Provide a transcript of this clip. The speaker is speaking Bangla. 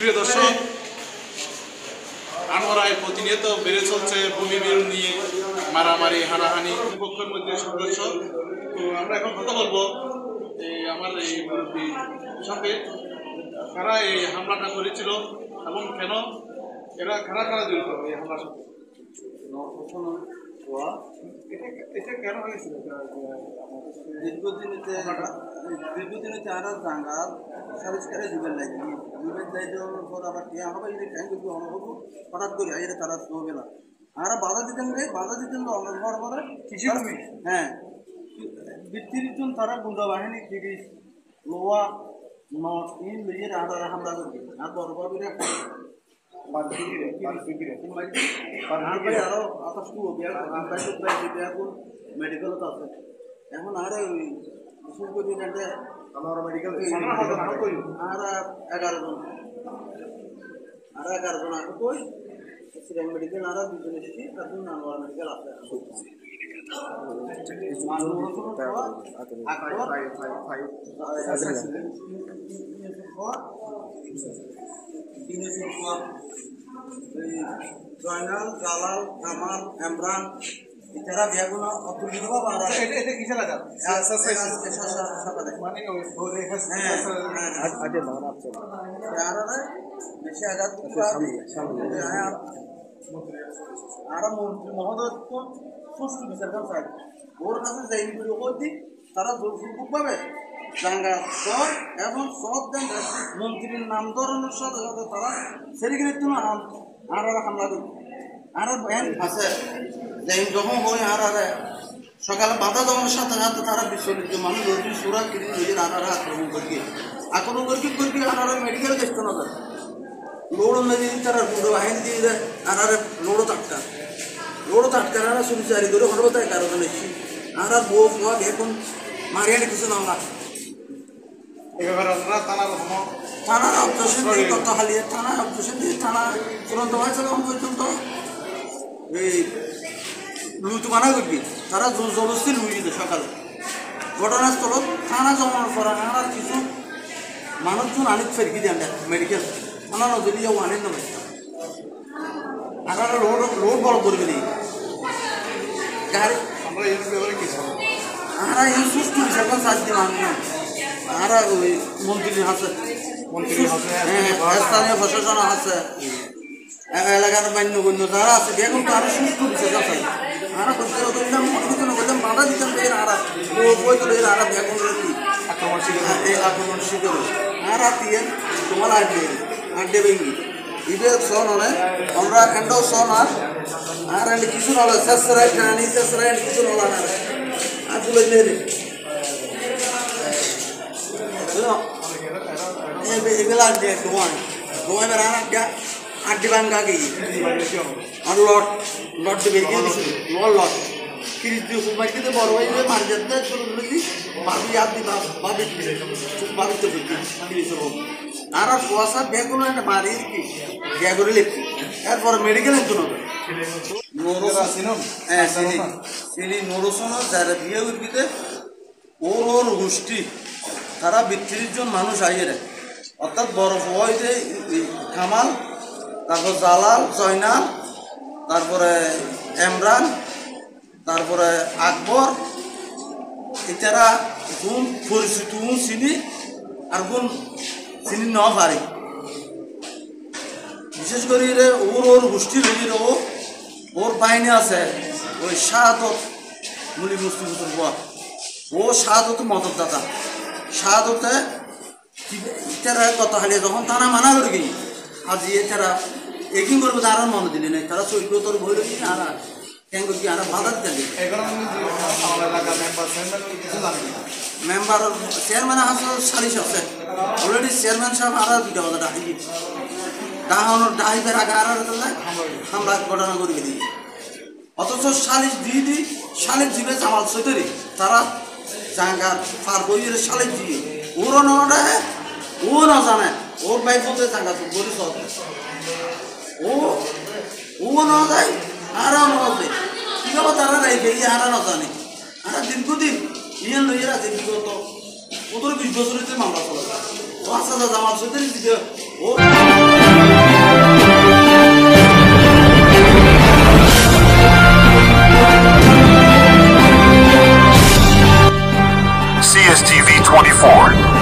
প্রিয় দর্শক, আনোয়ারায় প্রতিনিয়ত বেড়ে চলছে ভূমি বিরোধ নিয়ে মারামারি হানাহানি পক্ষের মধ্যে সংঘর্ষ। তো আমরা এখন কথা বলবো আমার এই মুরব্বীর সাথে, কারা এই হামলাটা করেছিল এবং কেন এরা কারা কারা জড়িত এই হামলার সাথে, এটা কেন হয়েছিল? দীর্ঘদিনে আরা জাঙ্গাল সারিস্কারে যুগের লাগে যুগের যাইতে পর আবার টিয়া হবে এই ট্যাঙ্ক করবো অনুভব হঠাৎ করে আইরে তারা চলবে না আর বাধা দিতেন রে বাধা দিতেন তো অনেক বড় বড় কৃষি ভূমি হ্যাঁ বৃত্তির জন্য তারা গুন্ডা বাহিনী থেকে লোয়া ইন লইয়ে আরা হামলা করবে আর বড় বড় আরো আকাশ মেডিকেলত আছে এখন আর ওই বিশেষ করে আমার মেডিকেল আর 11 জন আর কই সিরাম মেডিকেল আর দুজন এসেছি তারপর নানোয়ার মেডিকেল আছে জয়নাল জালাল কামাল ইমরান এছাড়া বিয়াগুলো অতুলিত বাবা এটা কিসে লাগা সকালে মানে ওই আগে না আপনি আর বেশি আঘাত আর মন্ত্রী মহোদয় কোন সুষ্ঠু বিচার করছে ওর কাছে যাই বলতে তারা জোরপূর্বক ভাবে জাঙ্গা সব এবং সব মন্ত্রীর নাম ধরানোর সাথে সাথে তারা সেদিকে আর হামলা করবে আর ব্যান আছে যখন হয় আর সকালে বাধা দেওয়ার সাথে সাথে তারা বিশ্বলিত মানুষ সুরা কিনে নিজের আর আক্রমণ করবে আর মেডিকেল গেছিল না তারা লোড় নদী তারা বুড়ো বাহিনী দিয়ে দেয় আর লোড়ো তাটকা আর সুবিচারি করে হলো তাই কারণ এসছি আর বউ ফোয়া এখন মারিয়ানি কিছু না থানার অবজেকশন দিয়ে কত হালিয়ে থানার অবজেকশন দিয়ে থানা চূড়ান্ত হয়েছে পর্যন্ত এই লুট মানা করবি তারা জোর জবরদস্তি লুই দিত সকালে ঘটনাস্থলত থানা জমানোর পর আর কিছু মানুষজন আনিক ফেরকি দেন মেডিকেল থানা নজরি যাও আনেন না আর রোড বড় করবি নি গাড়ি আমরা এই ব্যাপারে কিছু আর এই সুস্থ হিসাবে সাহায্য মানুষ আর ওই মন্ত্রী আছে স্থানীয় প্রশাসন আছে এলাকার মান্যগণ্য যারা আছে বেগুন তারা সুস্থ বিষয় আছে আর বললাম বাধা দিতাম আর বই তুলে আর বেগুন আক্রমণ শিখর আর তিয়েন তোমার আড্ডে ভেঙ্গি ইবে সন হলে আমরা এন্ডও সন আর কিছু নলে শেষরাই টানি শেষরাই কিছু নলা না আর তুলে নেই এগুলা গোয়া বেড়ান আড্ডি বাঙ্গা গিয়ে আর লট দেবে লট তিরিশ দিয়ে খুব মাইতে বড় হয়ে যাবে মারি যাতে ভাবি আপনি ভাবিতে তিরিশের হোক আর কুয়াশা ব্যাগুলো মারি কি ব্যাগুলো লেপি এরপরে মেডিকেলের জন্য নরসন যারা বিয়ে উঠবিতে ওর গোষ্ঠী তারা ৩২ জন মানুষ আইয়ে রে অর্থাৎ বড় হইতে কামাল তারপর জালাল জয়নাল তারপরে ইমরান তারপরে আকবর এছাড়া কোন পরিচিত চিনি আর কোন চিনি ন পারি বিশেষ করে ওর গোষ্ঠী রোগীর ওর বাহিনী আছে ওই শাহাদত মুলি মুস্তিফুর বোয়া ও শাহাদত মদতদাতা শাহাদতে তারা কত হালিয়ে যখন তারা মানা করে গিয়ে আজি তারা একিং করবে তারা মনে দিলে নাই তারা চৈত্র তোর বই রয়েছে আর ট্যাঙ্ক কি আর বাধা দিতে মেম্বার চেয়ারম্যান আছে 40 আছে অলরেডি চেয়ারম্যান সাহেব আর 2টা বাধা ডাকি ডাহিবের আগে আর হামলা ঘটনা করে দিই অথচ 40 দিয়ে 40 জিবে জামাল চৌধুরী তারা জাঙ্গার পার বইয়ের 40 দিয়ে ওরও নটা ও না জানে ওর ভাই বলতে জাঙ্গা তো বলি সব ও না যায় আর নজে কীভাবে তারা রাইবে আর না জানে আর দীর্ঘদিন ইয়ে লইয়ে আছে বিগত 15-20 বছরের মামলা চলে ও আচ্ছা জামাল চৌধুরী ও ইনফো।